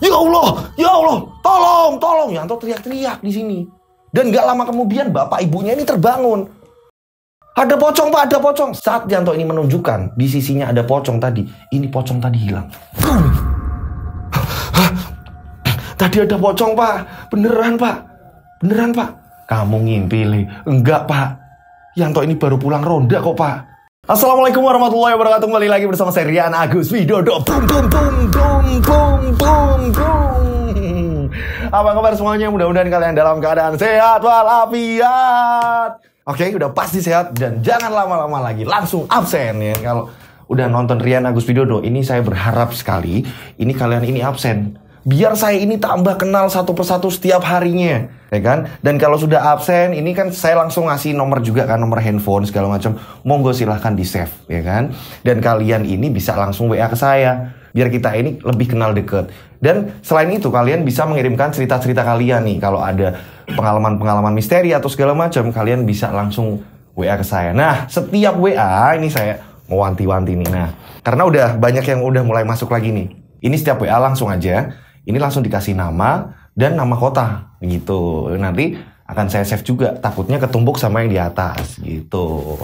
Ya Allah, tolong. Yanto teriak-teriak di sini. Dan gak lama kemudian bapak ibunya ini terbangun. Ada pocong Pak, ada pocong. Saat Yanto ini menunjukkan di sisinya ada pocong tadi, ini pocong tadi hilang. Tadi ada pocong Pak, beneran Pak. Kamu ngimpi Le? Enggak Pak, Yanto ini baru pulang ronda kok Pak. Assalamualaikum warahmatullahi wabarakatuh. Kembali lagi bersama saya Rian Agus Widodo. Apa kabar semuanya? Mudah-mudahan kalian dalam keadaan sehat walafiat. Oke, udah pasti sehat dan jangan lama-lama lagi, langsung absen ya. Kalau udah nonton Rian Agus Widodo, ini saya berharap sekali ini kalian ini absen. Biar saya ini tambah kenal satu persatu setiap harinya, ya kan? Dan kalau sudah absen, ini kan saya langsung ngasih nomor juga kan, nomor handphone segala macam. Monggo silahkan di save, ya kan? Dan kalian ini bisa langsung WA ke saya, biar kita ini lebih kenal deket. Dan selain itu kalian bisa mengirimkan cerita-cerita kalian nih, kalau ada pengalaman-pengalaman misteri atau segala macam, kalian bisa langsung WA ke saya. Nah, setiap WA ini saya mau wanti-wanti nih. Nah, karena udah banyak yang udah mulai masuk lagi nih. Ini setiap WA langsung aja. Ini langsung dikasih nama dan nama kota gitu. Nanti akan saya save juga. Takutnya ketumpuk sama yang di atas gitu.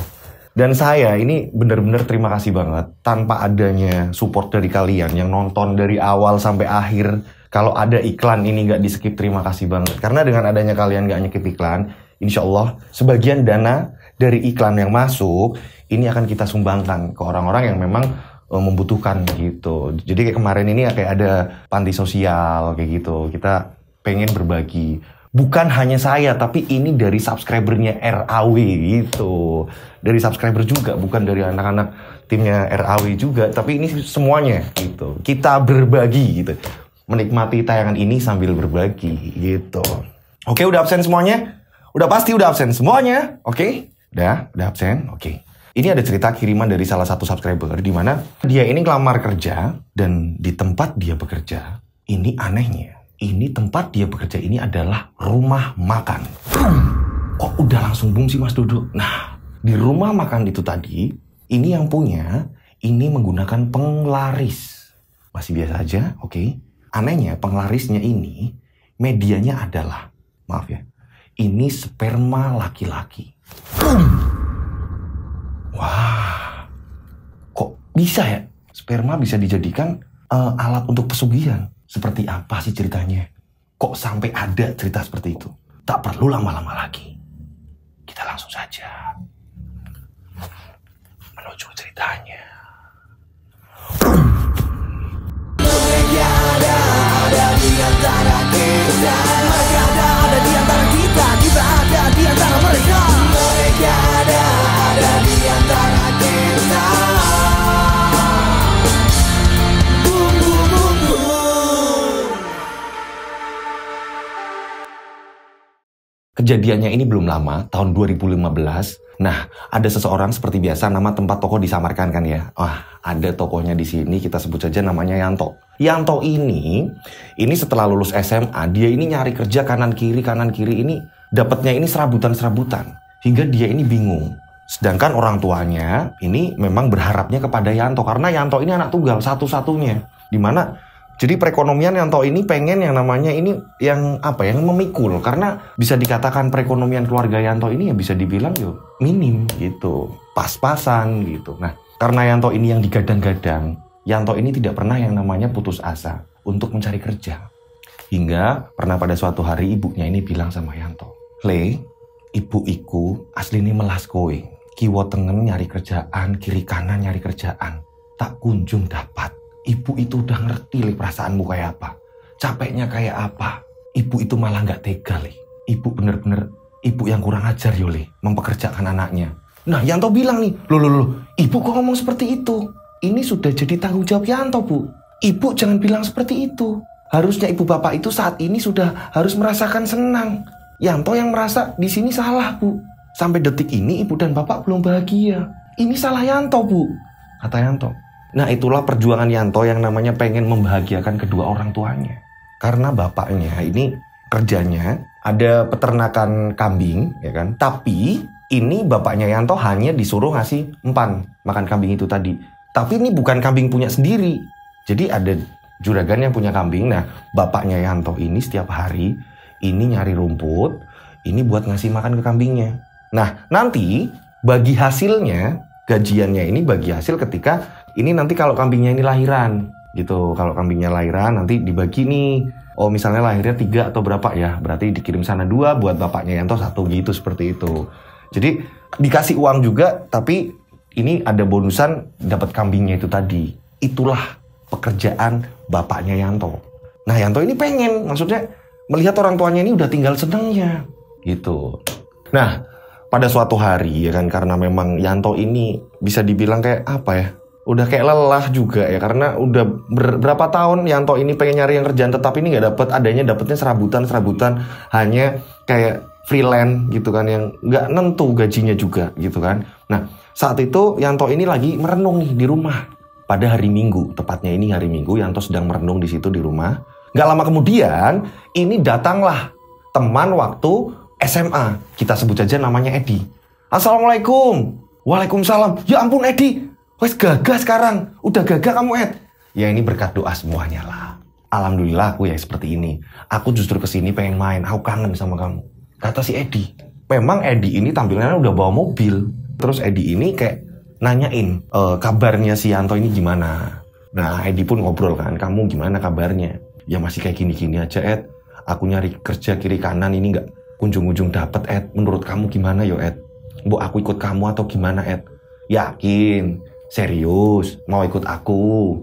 Dan saya ini bener-bener terima kasih banget. Tanpa adanya support dari kalian yang nonton dari awal sampai akhir. Kalau ada iklan ini nggak di skip, terima kasih banget. Karena dengan adanya kalian nggak nyekip iklan, insya Allah sebagian dana dari iklan yang masuk ini akan kita sumbangkan ke orang-orang yang memang membutuhkan gitu. Jadi kayak kemarin ini kayak ada panti sosial kayak gitu. Kita pengen berbagi. Bukan hanya saya, tapi ini dari subscribernya RAW gitu. Dari subscriber juga, bukan dari anak-anak timnya RAW juga, tapi ini semuanya gitu. Kita berbagi gitu. Menikmati tayangan ini sambil berbagi gitu. Oke, udah absen semuanya? Udah pasti udah absen semuanya? Oke? Udah absen? Oke. Ini ada cerita kiriman dari salah satu subscriber di mana dia ini ngelamar kerja dan di tempat dia bekerja ini anehnya. Ini tempat dia bekerja ini adalah rumah makan. Kok udah langsung boom sih Mas Dodo? Nah, di rumah makan itu tadi ini yang punya ini menggunakan penglaris. Masih biasa aja, oke. Anehnya penglarisnya ini medianya adalah, maaf ya, ini sperma laki-laki. Wah, kok bisa ya? Sperma bisa dijadikan alat untuk pesugihan. Seperti apa sih ceritanya? Kok sampai ada cerita seperti itu? Tak perlu lama-lama lagi. Kita langsung saja menuju ceritanya. Ada di antara kita. Mereka ada di antara kita. Kita ada di antara mereka. Mereka ada di antara kita. Boom, boom, boom, boom. Kejadiannya ini belum lama, tahun 2015. Nah, ada seseorang seperti biasa nama tempat toko disamarkan kan ya. Wah, ada tokonya di sini, kita sebut saja namanya Yanto. Yanto ini setelah lulus SMA, dia ini nyari kerja kanan kiri ini dapatnya ini serabutan. Hingga dia ini bingung. Sedangkan orang tuanya ini memang berharapnya kepada Yanto. Karena Yanto ini anak tunggal satu-satunya. Dimana jadi perekonomian Yanto ini pengen yang namanya ini yang memikul. Karena bisa dikatakan perekonomian keluarga Yanto ini ya bisa dibilang minim gitu. Pas-pasan gitu. Nah, karena Yanto ini yang digadang-gadang, Yanto ini tidak pernah yang namanya putus asa untuk mencari kerja. Hingga pernah pada suatu hari ibunya ini bilang sama Yanto, "Le, ibu iku asli ini melas kowe. Kiwa tengen nyari kerjaan, kiri kanan nyari kerjaan. Tak kunjung dapat. Ibu itu udah ngerti Le perasaanmu kayak apa. Capeknya kayak apa. Ibu itu malah gak tega Le. Ibu bener-bener ibu yang kurang ajar yo Le, mempekerjakan anaknya." Nah, Yanto bilang nih, loh, ibu kok ngomong seperti itu? Ini sudah jadi tanggung jawab Yanto, Bu. Ibu jangan bilang seperti itu. Harusnya ibu bapak itu saat ini sudah harus merasakan senang. Yanto yang merasa di sini salah, Bu. Sampai detik ini ibu dan bapak belum bahagia. Ini salah Yanto, Bu, kata Yanto. Nah, itulah perjuangan Yanto yang namanya pengen membahagiakan kedua orang tuanya. Karena bapaknya ini kerjanya ada peternakan kambing, ya kan? Tapi ini bapaknya Yanto hanya disuruh ngasih empan makan kambing itu tadi. Tapi ini bukan kambing punya sendiri. Jadi ada juragan yang punya kambing. Nah, bapaknya Yanto ini setiap hari ini nyari rumput, ini buat ngasih makan ke kambingnya. Nah, nanti bagi hasilnya, gajiannya ini bagi hasil ketika ini nanti kalau kambingnya ini lahiran gitu. Kalau kambingnya lahiran nanti dibagi nih. Oh, misalnya lahirnya 3 atau berapa ya, berarti dikirim sana 2, buat bapaknya Yanto 1 gitu, seperti itu. Jadi dikasih uang juga, tapi ini ada bonusan dapat kambingnya itu tadi. Itulah pekerjaan bapaknya Yanto. Nah, Yanto ini pengen, maksudnya melihat orang tuanya ini udah tinggal senengnya gitu. Nah, pada suatu hari ya kan, karena memang Yanto ini bisa dibilang kayak apa ya, udah kayak lelah juga ya, karena udah berapa tahun Yanto ini pengen nyari yang kerjaan tetap, ini nggak dapet, dapetnya serabutan, hanya kayak freelance gitu kan, yang nggak nentu gajinya juga gitu kan. Nah, saat itu Yanto ini lagi merenung nih di rumah pada hari Minggu, tepatnya ini hari Minggu, Yanto sedang merenung di situ di rumah. Nggak lama kemudian ini datanglah teman waktu SMA, kita sebut aja namanya Edi. Assalamualaikum. Waalaikumsalam. Ya ampun Edi, wes gagah sekarang. Udah gagah kamu, Ed. Ya ini berkat doa semuanya lah. Alhamdulillah aku ya seperti ini. Aku justru kesini pengen main. Aku kangen sama kamu. Kata si Edi. Memang Edi ini tampilannya udah bawa mobil. Terus Edi ini kayak nanyain kabarnya si Yanto ini gimana. Nah Edi pun ngobrol kan. Kamu gimana kabarnya? Ya masih kayak gini-gini aja, Ed. Aku nyari kerja kiri kanan ini nggak kunjung-ujung dapet, Ed. Menurut kamu gimana yo, Ed? Mbok aku ikut kamu atau gimana, Ed? Yakin? Serius, mau ikut aku?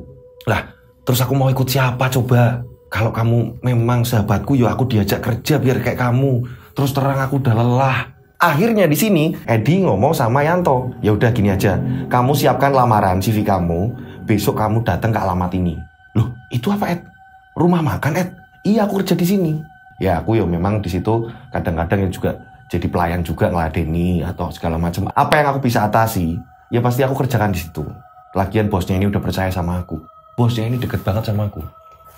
Lah, terus aku mau ikut siapa coba? Kalau kamu memang sahabatku, ya aku diajak kerja biar kayak kamu. Terus terang aku udah lelah. Akhirnya di sini Edi ngomong sama Yanto, ya udah gini aja, kamu siapkan lamaran CV kamu, besok kamu datang ke alamat ini. Loh, itu apa, Ed? Rumah makan, Ed? Iya, aku kerja di sini. Ya aku ya memang di situ kadang-kadang juga jadi pelayan juga, ngeladeni atau segala macam. Apa yang aku bisa atasi? Ya pasti aku kerjakan di situ. Lagian bosnya ini udah percaya sama aku. Bosnya ini deket banget sama aku.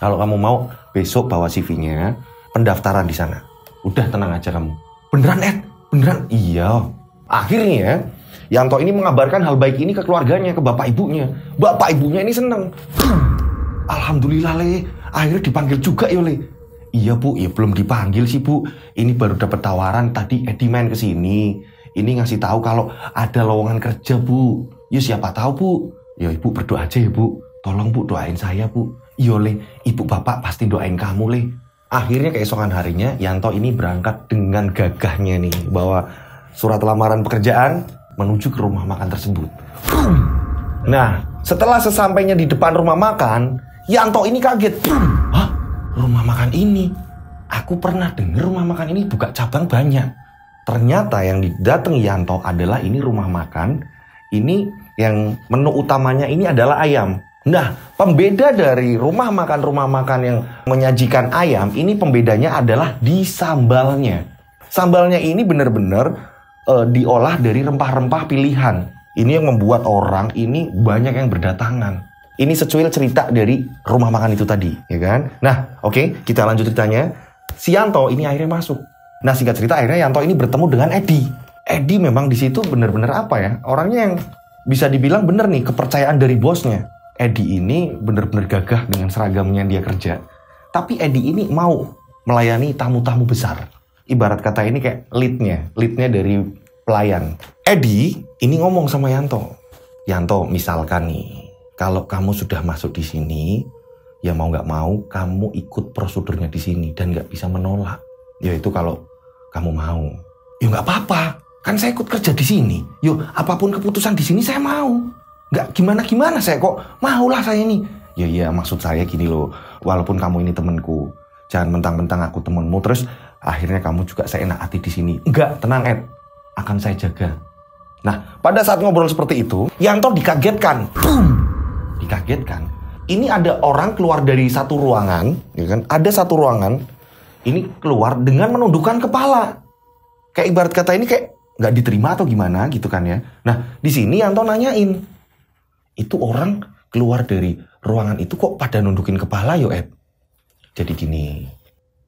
Kalau kamu mau besok bawa CV-nya, pendaftaran di sana. Udah tenang aja kamu. Beneran, Ed? Beneran? Iya. Akhirnya Yanto ini mengabarkan hal baik ini ke keluarganya, ke bapak ibunya. Bapak ibunya ini seneng. Alhamdulillah Le, akhirnya dipanggil juga ya Le. Iya Bu, ya belum dipanggil sih Bu. Ini baru dapat tawaran tadi Edi main ke sini. Ini ngasih tahu kalau ada lowongan kerja Bu. Ya siapa tahu Bu. Ya Ibu berdoa aja ya Bu. Tolong Bu doain saya Bu. Iya Le, Ibu Bapak pasti doain kamu Le. Akhirnya keesokan harinya Yanto ini berangkat dengan gagahnya nih, bawa surat lamaran pekerjaan menuju ke rumah makan tersebut. Nah, setelah sesampainya di depan rumah makan, Yanto ini kaget. Hah? Rumah makan ini? Aku pernah dengar rumah makan ini buka cabang banyak. Ternyata yang didatangi Yanto adalah ini rumah makan. Ini yang menu utamanya ini adalah ayam. Nah, pembeda dari rumah makan yang menyajikan ayam, ini pembedanya adalah di sambalnya. Sambalnya ini benar-benar diolah dari rempah-rempah pilihan. Ini yang membuat orang ini banyak yang berdatangan. Ini secuil cerita dari rumah makan itu tadi, ya kan? Nah, oke, kita lanjut ceritanya. Si Yanto ini akhirnya masuk. Nah, singkat cerita akhirnya Yanto ini bertemu dengan Edi. Edi memang di situ benar-benar apa ya? Orangnya yang bisa dibilang bener nih, kepercayaan dari bosnya. Edi ini benar-benar gagah dengan seragamnya dia kerja. Tapi Edi ini mau melayani tamu-tamu besar. Ibarat kata ini kayak leadnya dari pelayan. Edi ini ngomong sama Yanto. Yanto, misalkan nih, kalau kamu sudah masuk di sini, ya mau nggak mau kamu ikut prosedurnya di sini dan nggak bisa menolak. Yaitu kalau kamu mau, ya nggak apa-apa. Kan saya ikut kerja di sini. Yo, apapun keputusan di sini saya mau. Nggak gimana-gimana saya kok maulah saya ini. Ya maksud saya gini loh. Walaupun kamu ini temanku, jangan mentang-mentang aku temanmu terus akhirnya kamu juga seenak hati di sini. Enggak, tenang Ed, akan saya jaga. Nah, pada saat ngobrol seperti itu, Yanto dikagetkan. Dikagetkan. Ini ada orang keluar dari satu ruangan, ya kan? Ada satu ruangan, ini keluar dengan menundukkan kepala. Kayak ibarat kata ini kayak nggak diterima atau gimana gitu kan ya. Nah, di sini Yanto nanyain, itu orang keluar dari ruangan itu kok pada nundukin kepala yo Ed? Jadi gini,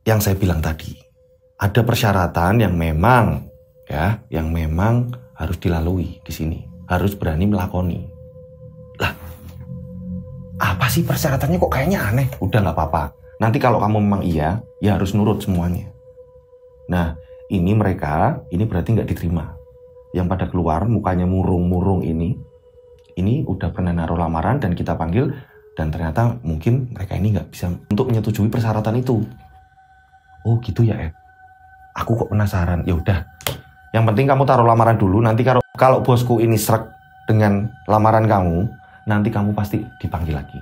yang saya bilang tadi, ada persyaratan yang memang harus dilalui di sini, harus berani melakoni. Lah, Apa sih persyaratannya kok kayaknya aneh? Udah nggak apa-apa. Nanti kalau kamu memang iya, ya harus nurut semuanya. Nah, ini mereka, ini berarti nggak diterima. Yang pada keluar mukanya murung-murung ini udah pernah naruh lamaran dan kita panggil, dan ternyata mungkin mereka ini nggak bisa untuk menyetujui persyaratan itu. Oh gitu ya Ed. Aku kok penasaran. Ya udah. Yang penting kamu taruh lamaran dulu. Nanti kalau bosku ini srek dengan lamaran kamu, nanti kamu pasti dipanggil lagi.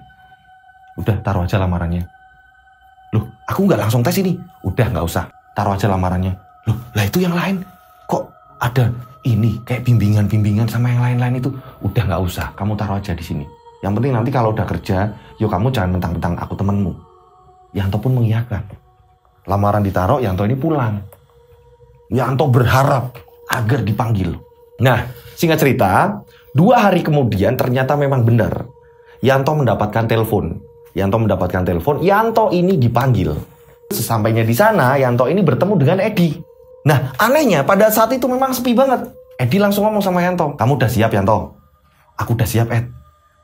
Udah taruh aja lamarannya. Loh, aku nggak langsung tes ini. Udah nggak usah. Taruh aja lamarannya. Loh, lah itu yang lain. Kok ada ini kayak bimbingan-bimbingan sama yang lain-lain itu? Udah nggak usah. Kamu taruh aja di sini. Yang penting nanti kalau udah kerja, yuk kamu jangan mentang-mentang aku temenmu. Yanto pun mengiyakan. Lamaran ditaruh, Yanto ini pulang. Yanto berharap agar dipanggil. Nah, singkat cerita, 2 hari kemudian ternyata memang benar. Yanto mendapatkan telepon. Yanto ini dipanggil. Sesampainya di sana, Yanto ini bertemu dengan Edi. Nah, anehnya pada saat itu memang sepi banget. Edi langsung ngomong sama Yanto, "Kamu udah siap, Yanto?" "Aku udah siap, Ed."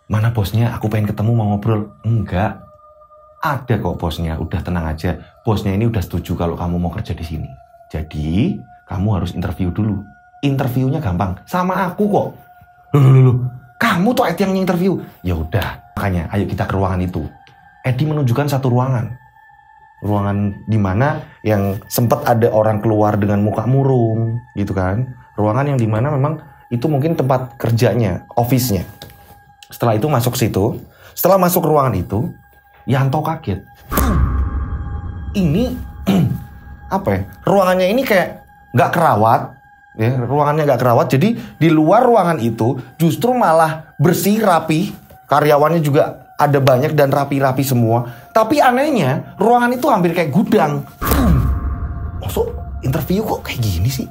"Mana bosnya? Aku pengen ketemu mau ngobrol." "Enggak. Ada kok bosnya, udah tenang aja. Bosnya ini udah setuju kalau kamu mau kerja di sini. Jadi, kamu harus interview dulu. Interviewnya gampang, sama aku kok." Loh. Kamu tuh Ed yang interview? "Ya udah, makanya ayo kita ke ruangan itu." Edi menunjukkan satu ruangan. Ruangan di mana yang sempat ada orang keluar dengan muka murung, gitu kan. Ruangan yang di mana memang itu mungkin tempat kerjanya, office-nya. Setelah itu masuk situ, setelah masuk ruangan itu, Yanto kaget. Ini apa ya? Ruangannya ini kayak nggak kerawat, ya. Ruangannya nggak kerawat. Jadi di luar ruangan itu justru malah bersih, rapi. Karyawannya juga ada banyak dan rapi-rapi semua. Tapi anehnya ruangan itu hampir kayak gudang. Maksud interview kok kayak gini sih?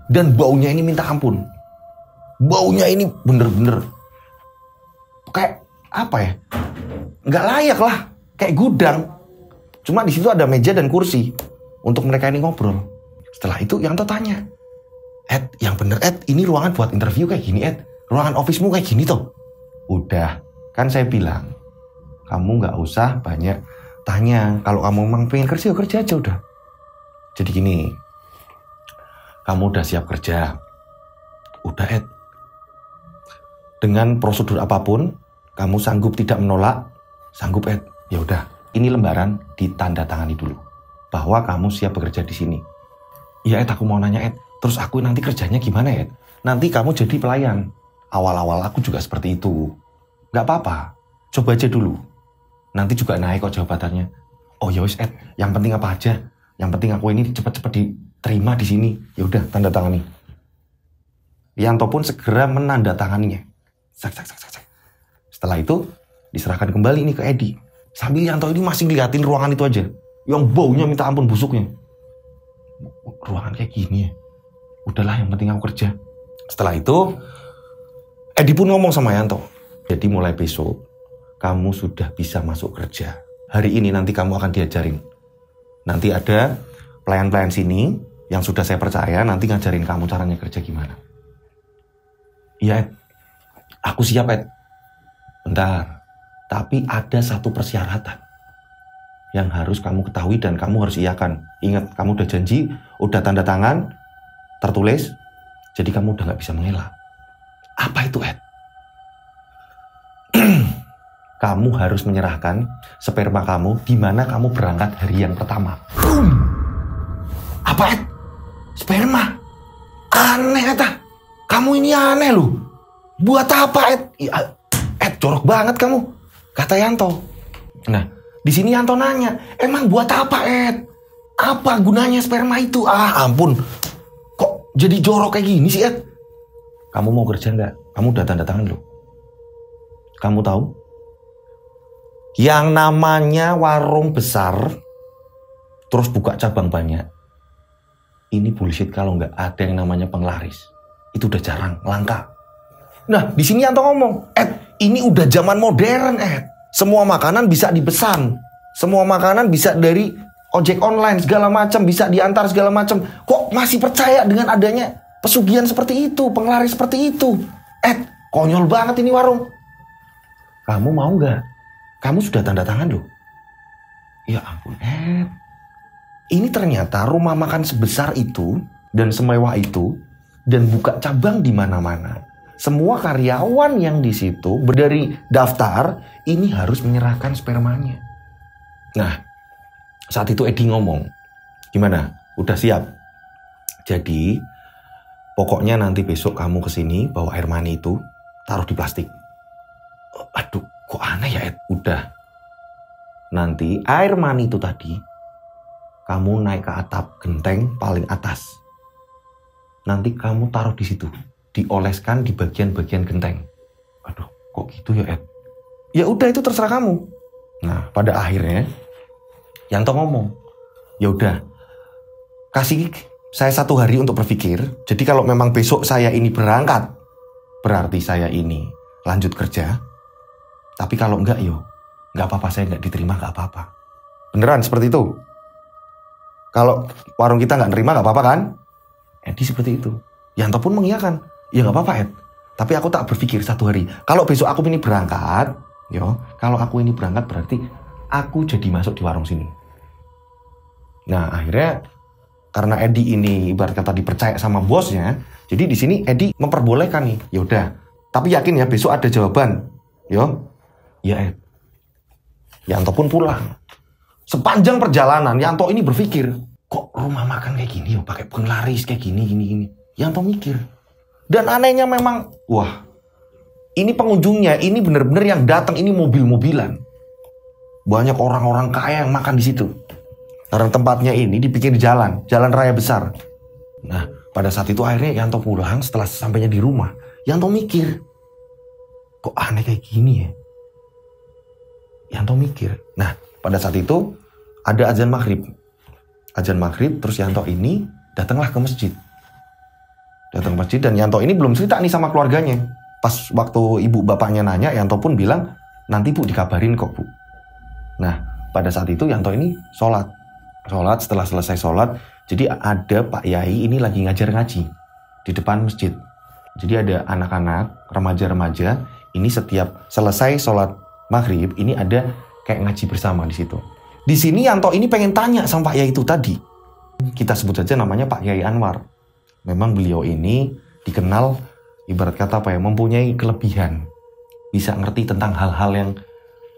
Dan baunya ini minta ampun. Baunya ini bener-bener kayak apa ya? Nggak layak lah, kayak gudang. Cuma di situ ada meja dan kursi untuk mereka ini ngobrol. Setelah itu Yanto tanya, "Ed, yang bener Ed, ini ruangan buat interview kayak gini Ed? Ruangan office-mu kayak gini toh?" "Udah, kan saya bilang, kamu nggak usah banyak tanya. Kalau kamu memang pengen kerja, kerja aja udah. Jadi gini, kamu udah siap kerja. Udah Ed. Dengan prosedur apapun, kamu sanggup tidak menolak, sanggup Ed. Ya udah, ini lembaran ditandatangani dulu bahwa kamu siap bekerja di sini." "Iya Ed, aku mau nanya Ed, terus aku nanti kerjanya gimana Ed?" "Nanti kamu jadi pelayan. Awal-awal aku juga seperti itu. Gak apa-apa, coba aja dulu. Nanti juga naik kok jabatannya." "Oh ya wis Ed, yang penting apa aja? Yang penting aku ini cepet-cepet diterima di sini." "Ya udah, tanda tangani." Yanto pun segera menandatanganinya. Setelah itu diserahkan kembali ini ke Edi. Sambil Yanto ini masih ngeliatin ruangan itu aja, yang baunya minta ampun busuknya. Ruangan kayak gini ya. Udahlah, yang penting aku kerja. Setelah itu Edi pun ngomong sama Yanto, "Jadi mulai besok kamu sudah bisa masuk kerja. Hari ini nanti kamu akan diajarin. Nanti ada pelayan-pelayan sini yang sudah saya percaya nanti ngajarin kamu caranya kerja gimana." "Iya Ed, aku siap Ed." "Bentar, tapi ada satu persyaratan yang harus kamu ketahui dan kamu harus iakan. Ingat, kamu udah janji, udah tanda tangan, tertulis, jadi kamu udah gak bisa mengelak." "Apa itu Ed?" "Kamu harus menyerahkan sperma kamu di mana kamu berangkat hari yang pertama." "Apa Ed? Sperma? Aneh Ed. Kamu ini aneh loh. Buat apa Ed?" "Ed, jorok banget kamu," kata Yanto. Nah, di sini Yanto nanya, "Emang buat apa Ed? Apa gunanya sperma itu?" "Ah ampun, kok jadi jorok kayak gini sih Ed?" "Kamu mau kerja nggak? Kamu udah tanda tangan loh. Kamu tahu, yang namanya warung besar terus buka cabang banyak, ini bullshit kalau nggak ada yang namanya penglaris. Itu udah jarang, langka." Nah, di sini Yanto ngomong, "Ed, ini udah zaman modern Ed. Semua makanan bisa dipesan. Semua makanan bisa dari ojek online segala macam, bisa diantar segala macam. Kok masih percaya dengan adanya pesugihan seperti itu, penglaris seperti itu? Ed, konyol banget ini warung. Kamu mau nggak kamu sudah tanda tangan loh. Ya ampun, Ed. Ini ternyata rumah makan sebesar itu dan semewah itu dan buka cabang di mana-mana. Semua karyawan yang di situ dari daftar ini harus menyerahkan spermanya. Nah, saat itu Edi ngomong, gimana? Udah siap? Jadi, pokoknya nanti besok kamu kesini bawa air mani itu, taruh di plastik. Aduh, kok aneh ya Ed? Udah. Nanti air mani itu tadi, kamu naik ke atap genteng paling atas. Nanti kamu taruh di situ. Dioleskan di bagian-bagian genteng. Aduh, kok gitu ya Ed? Ya udah itu terserah kamu. Nah, pada akhirnya Yanto ngomong, ya udah, kasih saya 1 hari untuk berpikir. Jadi kalau memang besok saya ini berangkat, berarti saya ini lanjut kerja. Tapi kalau enggak, yo, enggak apa-apa, saya enggak diterima, enggak apa-apa. Beneran seperti itu. Kalau warung kita enggak nerima, enggak apa-apa kan? Edi seperti itu. Yanto pun mengiyakan. Ya nggak apa-apa Ed, tapi aku tak berpikir 1 hari. Kalau besok aku ini berangkat, kalau aku ini berangkat berarti aku jadi masuk di warung sini. Nah akhirnya karena Edi ini ibarat kata dipercaya sama bosnya, jadi di sini Edi memperbolehkan nih. Ya udah, tapi yakin ya besok ada jawaban, Ya Ed. Yanto pun pulang. Sepanjang perjalanan Yanto ini berpikir, kok rumah makan kayak gini pakai penglaris kayak gini. Yanto mikir. Dan anehnya memang, wah, ini pengunjungnya, ini benar-benar yang datang, ini mobil-mobilan. Banyak orang-orang kaya yang makan di situ. Karena tempatnya ini di pinggir jalan raya besar. Nah, pada saat itu akhirnya Yanto pulang setelah sampainya di rumah. Yanto mikir, kok aneh kayak gini ya? Yanto mikir. Nah, pada saat itu ada azan maghrib. Azan maghrib, terus Yanto ini datanglah ke masjid. Datang ke masjid dan Yanto ini belum cerita nih sama keluarganya. Pas waktu ibu bapaknya nanya, Yanto pun bilang, nanti Bu dikabarin kok Bu. Nah, pada saat itu Yanto ini sholat. Setelah selesai sholat, jadi ada Pak Yai ini lagi ngajar ngaji di depan masjid. Jadi ada anak-anak, remaja-remaja, ini setiap selesai sholat maghrib, ini ada kayak ngaji bersama di situ. Di sini Yanto ini pengen tanya sama Pak Yai itu tadi. Kita sebut saja namanya Pak Yai Anwar. Memang beliau ini dikenal ibarat kata mempunyai kelebihan. Bisa ngerti tentang hal-hal yang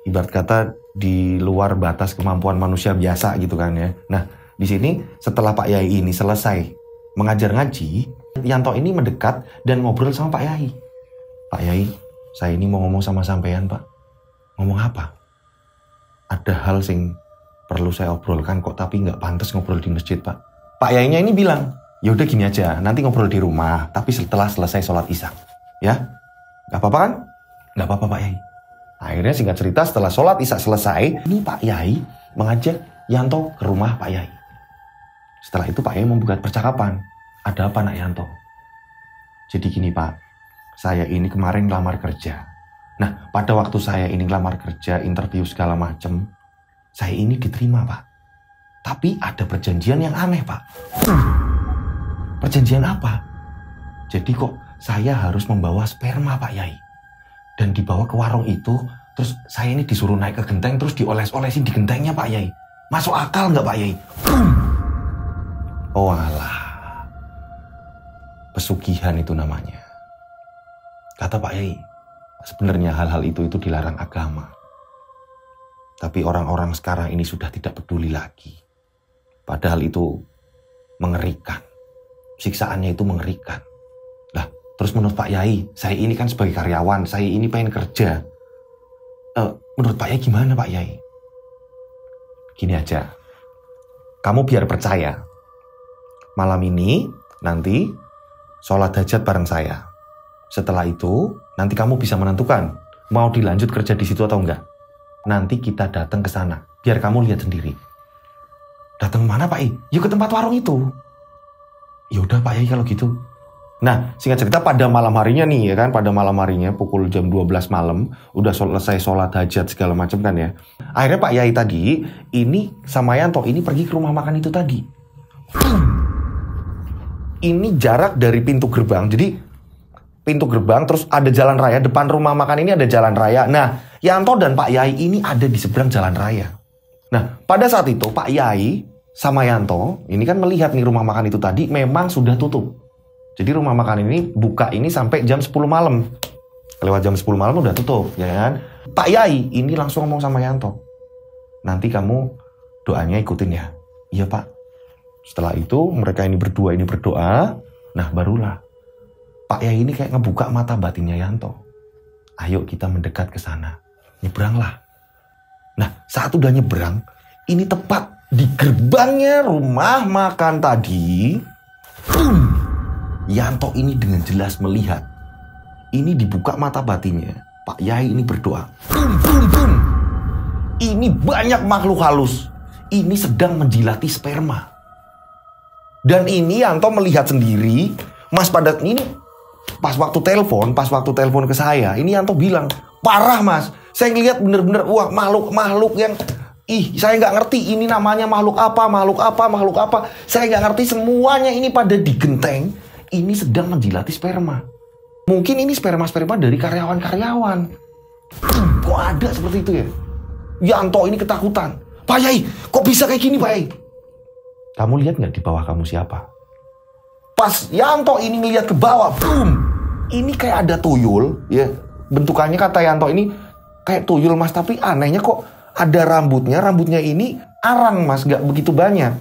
ibarat kata di luar batas kemampuan manusia biasa gitu kan ya. Nah, di sini setelah Pak Yai ini selesai mengajar ngaji, Yanto ini mendekat dan ngobrol sama Pak Yai. Pak Yai, saya ini mau ngomong sama sampean Pak. Ngomong apa? Ada hal sing perlu saya obrolkan kok, tapi nggak pantas ngobrol di masjid Pak. Pak Yainya ini bilang, ya udah gini aja, nanti ngobrol di rumah, tapi setelah selesai sholat isya, ya, nggak apa-apa kan? Nggak apa-apa Pak Yai. Akhirnya singkat cerita setelah sholat isya selesai, ini Pak Yai mengajak Yanto ke rumah Pak Yai. Setelah itu Pak Yai membuka percakapan, ada apa nak Yanto? Jadi gini Pak, saya ini kemarin ngelamar kerja. Nah pada waktu saya ini ngelamar kerja, interview segala macem, saya ini diterima Pak. Tapi ada perjanjian yang aneh Pak. Perjanjian apa? Jadi kok saya harus membawa sperma Pak Yai. Dan dibawa ke warung itu, terus saya ini disuruh naik ke genteng, terus dioles-olesin di gentengnya Pak Yai. Masuk akal nggak Pak Yai? Oh alah. Pesugihan itu namanya. Kata Pak Yai, sebenarnya hal-hal itu dilarang agama. Tapi orang-orang sekarang ini sudah tidak peduli lagi. Padahal itu mengerikan. Siksaannya itu mengerikan. Lah, terus menurut Pak Yai, saya ini kan sebagai karyawan, saya ini pengen kerja. Menurut Pak Yai gimana Pak Yai? Gini aja, kamu biar percaya. Malam ini nanti sholat hajat bareng saya. Setelah itu, nanti kamu bisa menentukan mau dilanjut kerja di situ atau enggak. Nanti kita datang ke sana, biar kamu lihat sendiri. Datang mana Pak Yai? Yuk ke tempat warung itu. Ya udah Pak Yai kalau gitu. Nah, singkat cerita pada malam harinya nih ya kan, pada malam harinya pukul jam 12 malam, udah selesai sholat hajat segala macam kan ya. Akhirnya Pak Yai tadi, ini sama Yanto ini pergi ke rumah makan itu tadi. Ini jarak dari pintu gerbang, jadi pintu gerbang terus ada jalan raya, depan rumah makan ini ada jalan raya. Nah, Yanto dan Pak Yai ini ada di seberang jalan raya. Nah, pada saat itu Pak Yai sama Yanto ini kan melihat nih rumah makan itu tadi memang sudah tutup. Jadi rumah makan ini buka ini sampai jam 10 malam. Lewat jam 10 malam udah tutup, ya kan? Pak Yai ini langsung ngomong sama Yanto, nanti kamu doanya ikutin ya. Iya Pak. Setelah itu mereka ini berdua ini berdoa. Nah barulah Pak Yai ini kayak ngebuka mata batinnya Yanto. Ayo kita mendekat ke sana. Nyebranglah. Nah saat udah nyebrang, ini tepat di gerbangnya rumah makan tadi. Yanto ini dengan jelas melihat. Ini dibuka mata batinnya. Pak Yai ini berdoa. Ini banyak makhluk halus. Ini sedang menjilati sperma. Dan ini Yanto melihat sendiri. Mas pada ini pas waktu telepon ke saya, ini Yanto bilang, parah Mas. Saya ngeliat bener-bener wah makhluk yang saya nggak ngerti ini namanya makhluk apa. Saya nggak ngerti, semuanya ini pada digenteng. Ini sedang menjilati sperma. Mungkin ini sperma dari karyawan-karyawan. Kok ada seperti itu ya? Yanto ini ketakutan. Pak Yai, kok bisa kayak gini Pak Yai? Kamu lihat nggak di bawah kamu siapa? Pas Yanto ini ngelihat ke bawah, boom! Ini kayak ada tuyul, ya. Bentukannya kata Yanto ini kayak tuyul Mas, tapi anehnya kok ada rambutnya. Rambutnya ini arang Mas, nggak begitu banyak.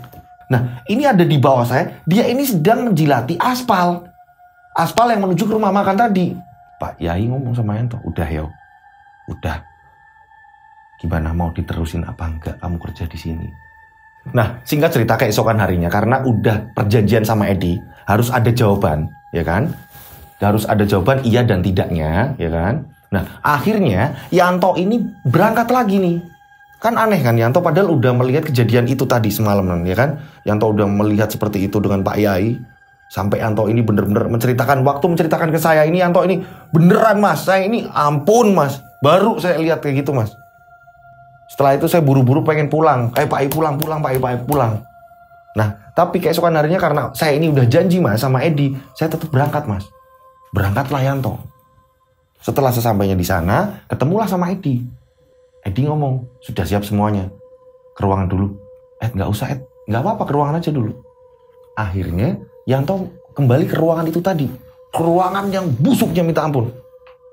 Nah, ini ada di bawah saya. Dia ini sedang menjilati aspal. Aspal yang menuju ke rumah makan tadi. Pak Yai ngomong sama Yanto, udah yo, udah. Gimana mau diterusin apa enggak kamu kerja di sini? Nah, singkat cerita keesokan harinya, karena udah perjanjian sama Edi, harus ada jawaban, ya kan? Harus ada jawaban iya dan tidaknya, ya kan? Nah, akhirnya Yanto ini berangkat lagi nih. Kan aneh kan, Yanto padahal udah melihat kejadian itu tadi semalam, ya kan? Yanto udah melihat seperti itu dengan Pak Yai. Sampai Yanto ini bener-bener menceritakan ke saya ini, Yanto ini beneran Mas, saya ini ampun Mas. Baru saya lihat kayak gitu Mas. Setelah itu saya buru-buru pengen pulang. Pak Yai pulang. Nah, tapi keesokan harinya karena saya ini udah janji Mas sama Edi, saya tetap berangkat Mas. Berangkatlah Yanto. Setelah sesampainya di sana, ketemulah sama Edi. Edi ngomong, sudah siap semuanya. Ke ruangan dulu. Nggak usah nggak apa-apa, ke ruangan aja dulu. Akhirnya Yanto kembali ke ruangan itu tadi. Ke ruangan yang busuknya minta ampun.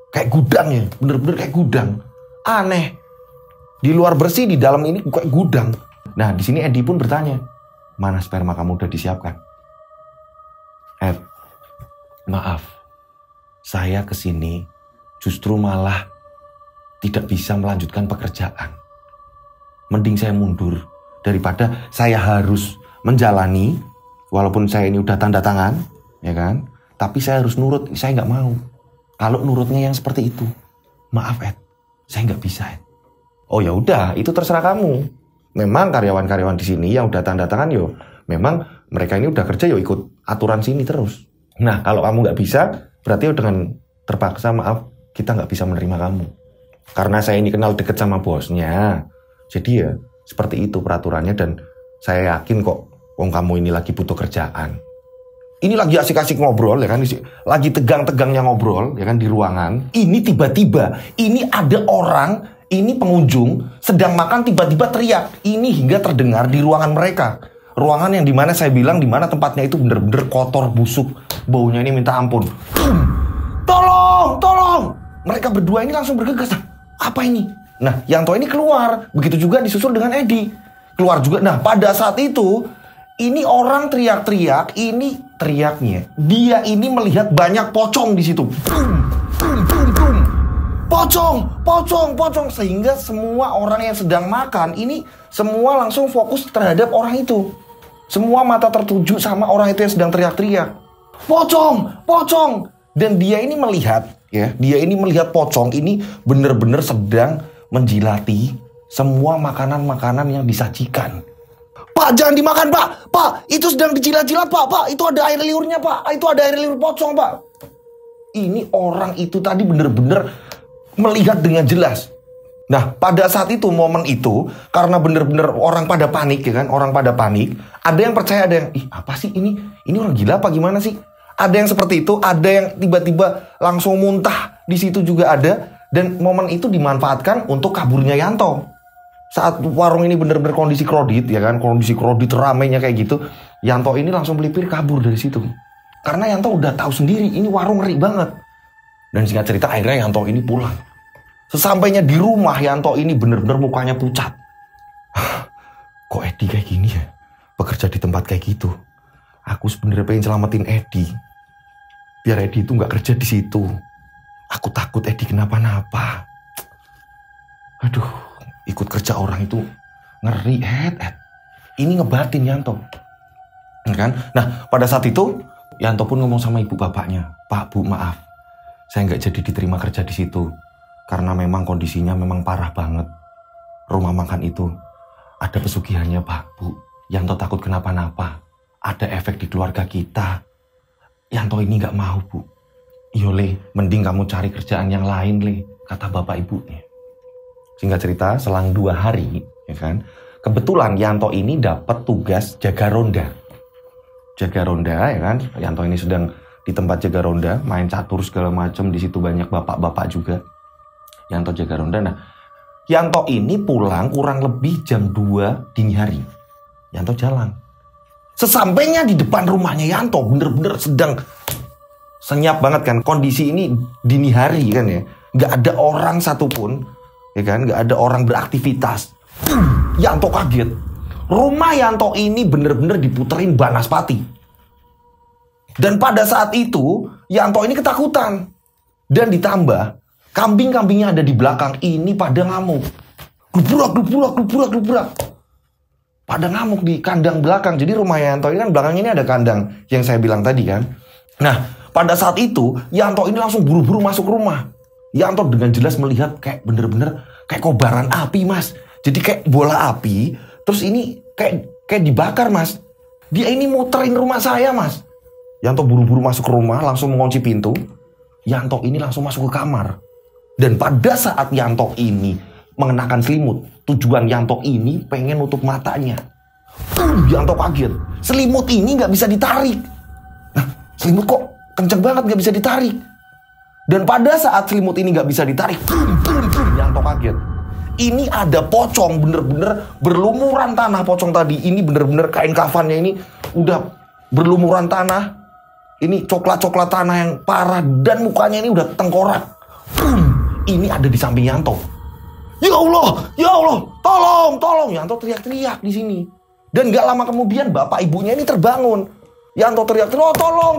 Kayak gudang ya, bener-bener kayak gudang. Aneh. Di luar bersih, di dalam ini kayak gudang. Nah, di sini Edi pun bertanya, mana sperma kamu udah disiapkan? Maaf, saya kesini justru malah tidak bisa melanjutkan pekerjaan. Mending saya mundur daripada saya harus menjalani, walaupun saya ini udah tanda tangan, ya kan? Tapi saya harus nurut, saya nggak mau. Kalau nurutnya yang seperti itu, maaf saya nggak bisa Oh ya udah, itu terserah kamu. Memang karyawan-karyawan di sini yang udah tanda tangan memang mereka ini udah kerja ikut aturan sini terus. Nah kalau kamu nggak bisa, berarti dengan terpaksa maaf kita nggak bisa menerima kamu. Karena saya ini kenal deket sama bosnya, jadi ya seperti itu peraturannya dan saya yakin kok, kamu ini lagi butuh kerjaan. Ini lagi asik-asik ngobrol ya kan, lagi tegang-tegangnya ngobrol ya kan di ruangan. Ini tiba-tiba ini ada orang. Ini pengunjung sedang makan tiba-tiba teriak. Ini hingga terdengar di ruangan mereka. Ruangan yang dimana saya bilang dimana tempatnya itu bener-bener kotor, busuk. Baunya ini minta ampun. Tolong! Mereka berdua ini langsung bergegas. Apa ini? Nah, Yanto ini keluar. Begitu juga disusul dengan Edi. Keluar juga. Nah, pada saat itu, ini orang teriak-teriak. Ini teriaknya. Dia ini melihat banyak pocong di situ. Pocong, sehingga semua orang yang sedang makan ini semua langsung fokus terhadap orang itu. Semua mata tertuju sama orang itu yang sedang teriak-teriak. Pocong. Dan dia ini melihat pocong ini benar-benar sedang menjilati semua makanan-makanan yang disajikan. Pak, jangan dimakan, Pak. Pak, itu sedang dijilat-jilat, Pak. Itu ada air liurnya, Pak. Itu ada air liur pocong, Pak. Ini orang itu tadi benar-benar melihat dengan jelas. Nah, pada saat itu, momen itu, karena benar-benar orang pada panik, ya kan? Orang pada panik. Ada yang percaya, ada yang, apa sih ini? Ini orang gila apa gimana sih? Ada yang seperti itu, ada yang tiba-tiba langsung muntah. Di situ juga ada. Dan momen itu dimanfaatkan untuk kaburnya Yanto. Saat warung ini bener-bener kondisi kredit ya kan, kondisi kredit ramenya kayak gitu, Yanto ini langsung melipir kabur dari situ. Karena Yanto udah tahu sendiri ini warung ngeri banget. Dan singkat cerita akhirnya Yanto ini pulang. Sesampainya di rumah Yanto ini bener-bener mukanya pucat. Kok Edi kayak gini ya? Bekerja di tempat kayak gitu. Aku sebenarnya pengen selamatin Edi. Biar Edi itu nggak kerja di situ. Aku takut Edi kenapa-napa. Aduh, ikut kerja orang itu ngeri, Ed. Ini ngebatin Yanto. Kan? Nah, pada saat itu Yanto pun ngomong sama ibu bapaknya, Pak, Bu, maaf. Saya nggak jadi diterima kerja di situ. Karena memang kondisinya memang parah banget. Rumah makan itu ada pesugihannya, Pak, Bu. Yanto takut kenapa-napa. Ada efek di keluarga kita. Yanto ini nggak mau, Bu. Iyo, Le, mending kamu cari kerjaan yang lain, Le, kata bapak ibunya. Singkat cerita, selang 2 hari, ya kan, kebetulan Yanto ini dapat tugas jaga ronda. Jaga ronda, ya kan, Yanto ini sedang di tempat jaga ronda, main catur segala macam, di situ banyak bapak-bapak juga. Yanto jaga ronda. Nah, Yanto ini pulang kurang lebih jam 2 dini hari. Yanto jalan. Sesampainya di depan rumahnya Yanto, bener-bener sedang senyap banget kan. Kondisi ini dini hari kan ya. Gak ada orang satupun, ya kan. Gak ada orang beraktivitas. Yanto kaget. Rumah Yanto ini bener-bener diputerin banaspati. Dan pada saat itu, Yanto ini ketakutan. Dan ditambah, kambing-kambingnya ada di belakang ini pada ngamuk. Glubrak. Pada ngamuk di kandang belakang. Jadi rumah Yanto ini kan belakangnya ini ada kandang yang saya bilang tadi kan. Nah, pada saat itu, Yanto ini langsung buru-buru masuk rumah. Yanto dengan jelas melihat kayak bener-bener kayak kobaran api, Mas. Jadi kayak bola api, terus ini kayak dibakar, Mas. Dia ini muterin rumah saya, Mas. Yanto buru-buru masuk ke rumah, langsung mengunci pintu. Yanto ini langsung masuk ke kamar. Dan pada saat Yanto ini mengenakan selimut, tujuan Yanto ini pengen nutup matanya. Yanto kaget. Selimut ini nggak bisa ditarik. Nah, selimut kok kenceng banget gak bisa ditarik. Dan pada saat selimut ini gak bisa ditarik, Yanto kaget. Ini ada pocong, bener-bener berlumuran tanah pocong tadi. Ini bener-bener kain kafannya ini udah berlumuran tanah. Ini coklat-coklat tanah yang parah. Dan mukanya ini udah tengkorak. Ini ada di samping Yanto. Ya Allah, tolong. Yanto teriak-teriak di sini. Dan gak lama kemudian bapak ibunya ini terbangun. Yanto teriak-teriak, tolong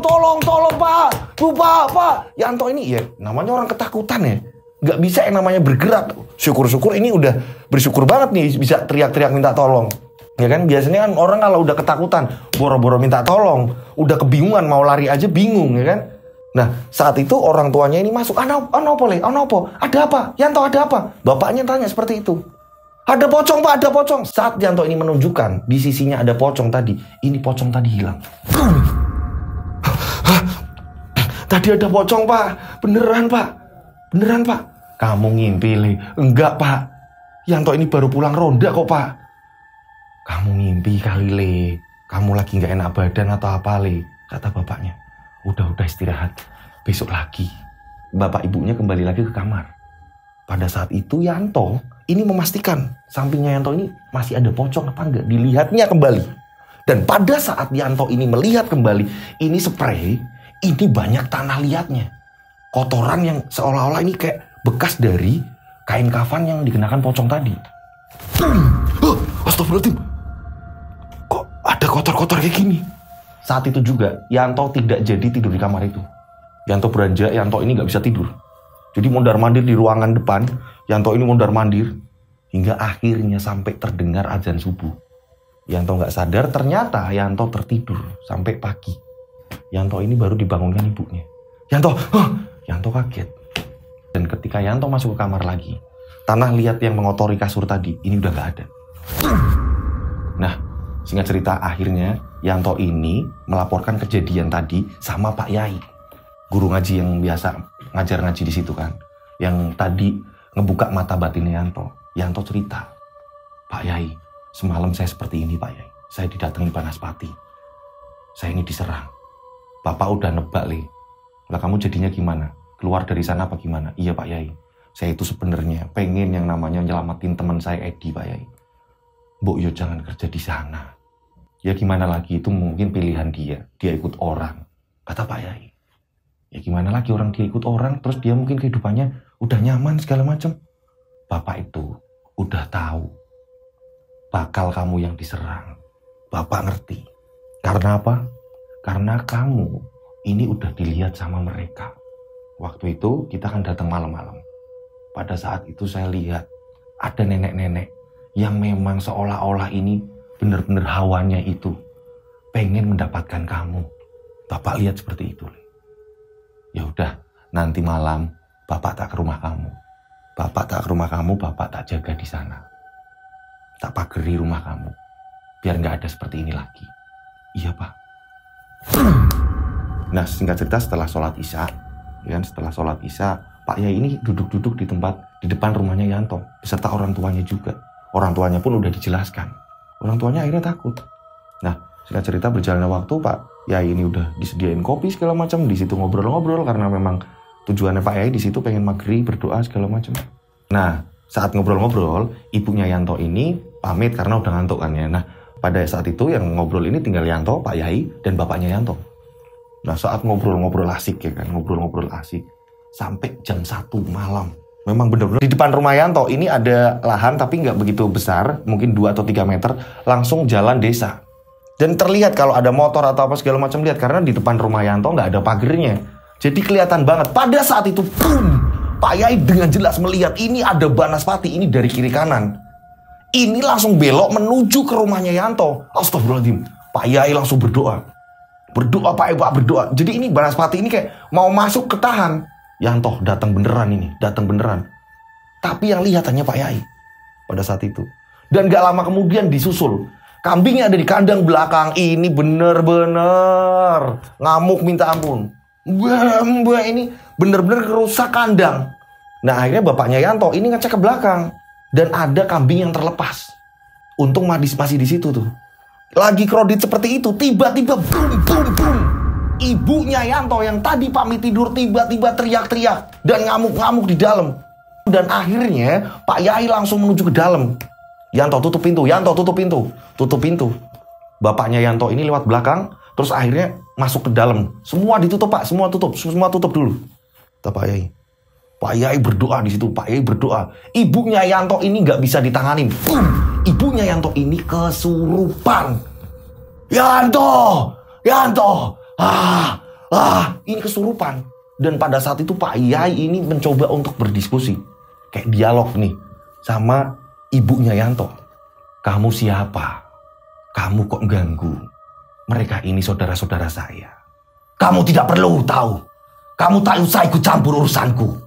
Pak, Bu Pak. Yanto ini ya namanya orang ketakutan ya. Gak bisa yang namanya bergerak. Syukur-syukur ini udah bersyukur banget nih bisa teriak-teriak minta tolong. Ya kan biasanya kan orang kalau udah ketakutan, boro-boro minta tolong. Udah kebingungan mau lari aja bingung ya kan. Nah saat itu orang tuanya ini masuk, ano apa? Ada apa? Yanto ada apa? Bapaknya tanya seperti itu. Ada pocong, Pak, ada pocong. Saat Yanto ini menunjukkan di sisinya ada pocong tadi. Ini pocong tadi hilang. Tadi ada pocong, Pak. Beneran, Pak. Kamu ngimpi, Le. Enggak, Pak. Yanto ini baru pulang ronda kok, Pak. Kamu ngimpi kali, Le. Kamu lagi gak enak badan atau apa, Le? Kata bapaknya. Udah istirahat. Besok lagi. Bapak ibunya kembali lagi ke kamar. Pada saat itu Yanto ini memastikan sampingnya Yanto ini masih ada pocong apa enggak. Dilihatnya kembali. Dan pada saat Yanto ini melihat kembali, ini spray, ini banyak tanah liatnya. Kotoran yang seolah-olah ini kayak bekas dari kain kafan yang dikenakan pocong tadi. Astagfirullahaladzim. Kok ada kotor-kotor kayak gini? Saat itu juga Yanto tidak jadi tidur di kamar itu. Yanto beranjak, Yanto ini gak bisa tidur. Jadi mondar-mandir di ruangan depan, Yanto ini mondar-mandir hingga akhirnya sampai terdengar azan subuh. Yanto nggak sadar, ternyata Yanto tertidur sampai pagi. Yanto ini baru dibangunkan ibunya. Yanto kaget. Dan ketika Yanto masuk ke kamar lagi, tanah liat yang mengotori kasur tadi ini udah nggak ada. Nah, singkat cerita akhirnya Yanto ini melaporkan kejadian tadi sama Pak Yai, guru ngaji yang biasa ngajar ngaji di situ kan, yang tadi ngebuka mata batinnya Yanto. Yanto cerita, Pak Yai, semalam saya seperti ini Pak Yai. Saya didatangi banaspati. Saya ini diserang. Bapak udah nebak, Le. Lah kamu jadinya gimana? Keluar dari sana apa gimana? Iya Pak Yai. Saya itu sebenarnya pengen yang namanya nyelamatin teman saya Edi, Pak Yai. Mbok yo jangan kerja di sana. Ya gimana lagi, itu mungkin pilihan dia. Dia ikut orang, kata Pak Yai. Ya gimana lagi, orang dia ikut orang, terus dia mungkin kehidupannya udah nyaman segala macam. Bapak itu udah tahu bakal kamu yang diserang. Bapak ngerti. Karena apa? Karena kamu ini udah dilihat sama mereka. Waktu itu kita kan datang malam-malam. Pada saat itu saya lihat ada nenek-nenek yang memang seolah-olah ini benar-benar hawanya itu pengen mendapatkan kamu. Bapak lihat seperti itu. Ya udah, nanti malam Bapak tak ke rumah kamu. Bapak tak ke rumah kamu, Bapak tak jaga di sana. Tak pageri rumah kamu. Biar nggak ada seperti ini lagi. Iya, Pak. Nah, singkat cerita setelah sholat Isya, ya kan, setelah sholat Isya, Pak Yai ini duduk-duduk di depan rumahnya Yanto beserta orang tuanya juga. Orang tuanya pun udah dijelaskan. Orang tuanya akhirnya takut. Nah, singkat cerita berjalannya waktu, Pak Yai ini udah disediain kopi segala macam, di situ ngobrol-ngobrol karena memang tujuannya Pak Yai di situ pengen maghrib, berdoa segala macam. Nah, saat ngobrol-ngobrol, ibunya Yanto ini pamit karena udah ngantuk kan ya. Nah, pada saat itu yang ngobrol ini tinggal Yanto, Pak Yai, dan bapaknya Yanto. Nah, saat ngobrol-ngobrol asik ya kan, ngobrol-ngobrol asik sampai jam 1 malam. Memang benar-benar di depan rumah Yanto ini ada lahan tapi nggak begitu besar, mungkin 2 atau 3 meter, langsung jalan desa. Dan terlihat kalau ada motor atau apa segala macam, lihat karena di depan rumah Yanto nggak ada pagernya. Jadi kelihatan banget. Pada saat itu, boom, Pak Yai dengan jelas melihat ini ada Banaspati ini dari kiri kanan. Ini langsung belok menuju ke rumahnya Yanto. Astagfirullahaladzim. Pak Yai langsung berdoa. Berdoa Pak Yai, Pak berdoa. Jadi ini Banaspati ini kayak mau masuk ke tahan. Yanto datang beneran ini, datang beneran. Tapi yang lihat hanya Pak Yai pada saat itu. Dan gak lama kemudian disusul. Kambingnya ada di kandang belakang. Ini bener-bener ngamuk minta ampun. Mbak ini bener-bener kerusak kandang. Nah akhirnya bapaknya Yanto ini ngecek ke belakang. Dan ada kambing yang terlepas. Untung masih di situ tuh. Lagi kredit seperti itu, tiba-tiba boom, boom, boom. Ibunya Yanto yang tadi pamit tidur tiba-tiba teriak-teriak dan ngamuk-ngamuk di dalam. Dan akhirnya Pak Yai langsung menuju ke dalam. Yanto tutup pintu, Yanto tutup pintu, tutup pintu. Bapaknya Yanto ini lewat belakang, terus akhirnya masuk ke dalam. Semua ditutup Pak, semua tutup dulu. Kata Pak Yai. Pak Yai berdoa di situ, Pak Yai berdoa. Ibunya Yanto ini nggak bisa ditanganin. Ibunya Yanto ini kesurupan. Yanto, ini kesurupan. Dan pada saat itu Pak Yai ini mencoba untuk berdiskusi, kayak dialog nih sama ibunya Yanto. Kamu siapa? Kamu kok ganggu? Mereka ini saudara-saudara saya. Kamu tidak perlu tahu. Kamu tak usah ikut campur urusanku.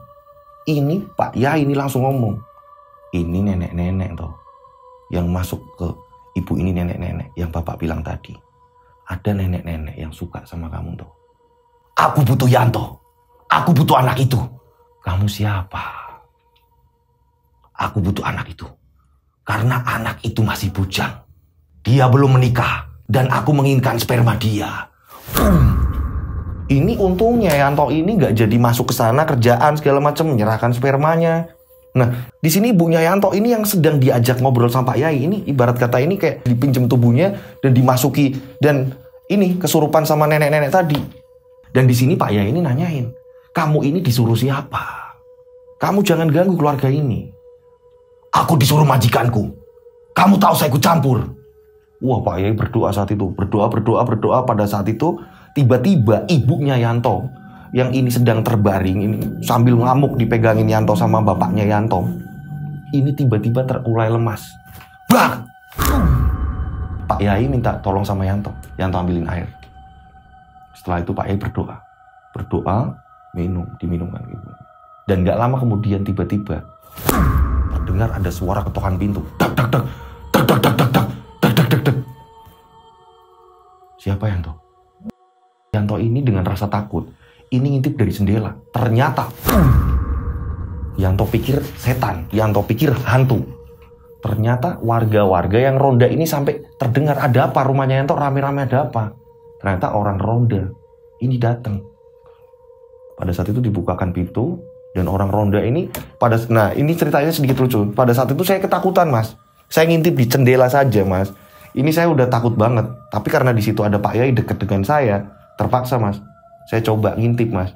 Ini Pak Yai ini langsung ngomong. Ini nenek-nenek toh. Yang masuk ke ibu ini nenek-nenek yang Bapak bilang tadi. Ada nenek-nenek yang suka sama kamu toh. Aku butuh Yanto. Aku butuh anak itu. Kamu siapa? Aku butuh anak itu. Karena anak itu masih bujang. Dia belum menikah. Dan aku menginginkan sperma dia. Ini untungnya Yanto ini nggak jadi masuk ke sana kerjaan segala macam, menyerahkan spermanya. Nah, di sini ibunya Yanto ini yang sedang diajak ngobrol sama Pak Yai ini ibarat kata ini kayak dipinjam tubuhnya dan dimasuki dan ini kesurupan sama nenek-nenek tadi. Dan di sini Pak Yai ini nanyain, kamu ini disuruh siapa? Kamu jangan ganggu keluarga ini. Aku disuruh majikanku. Kamu tahu saya ikut campur. Wah, Pak Yai berdoa saat itu, berdoa pada saat itu. Tiba-tiba ibunya Yanto yang ini sedang terbaring ini sambil ngamuk dipegangin Yanto sama bapaknya Yanto. Ini tiba-tiba terulai lemas. Bang! Pak Yai minta tolong sama Yanto. Yanto ambilin air. Setelah itu Pak Yai berdoa. Berdoa, diminumkan ibu. Dan gak lama kemudian tiba-tiba terdengar ada suara ketukan pintu. Tak tak tak. Tak tak tak tak tak. Tak tak tak tak. Siapa Yanto? Yanto ini dengan rasa takut, ini ngintip dari jendela. Ternyata, Yanto pikir setan, Yanto pikir hantu. Ternyata warga-warga yang ronda ini sampai terdengar ada apa rumahnya Yanto rame-rame ada apa. Ternyata orang ronda ini datang. Pada saat itu dibukakan pintu, Dan orang ronda ini nah ini ceritanya sedikit lucu. Pada saat itu saya ketakutan, Mas. Saya ngintip di jendela saja, Mas. Ini saya udah takut banget. Tapi karena di situ ada Pak Yai dekat dengan saya, terpaksa, Mas. Saya coba ngintip, Mas.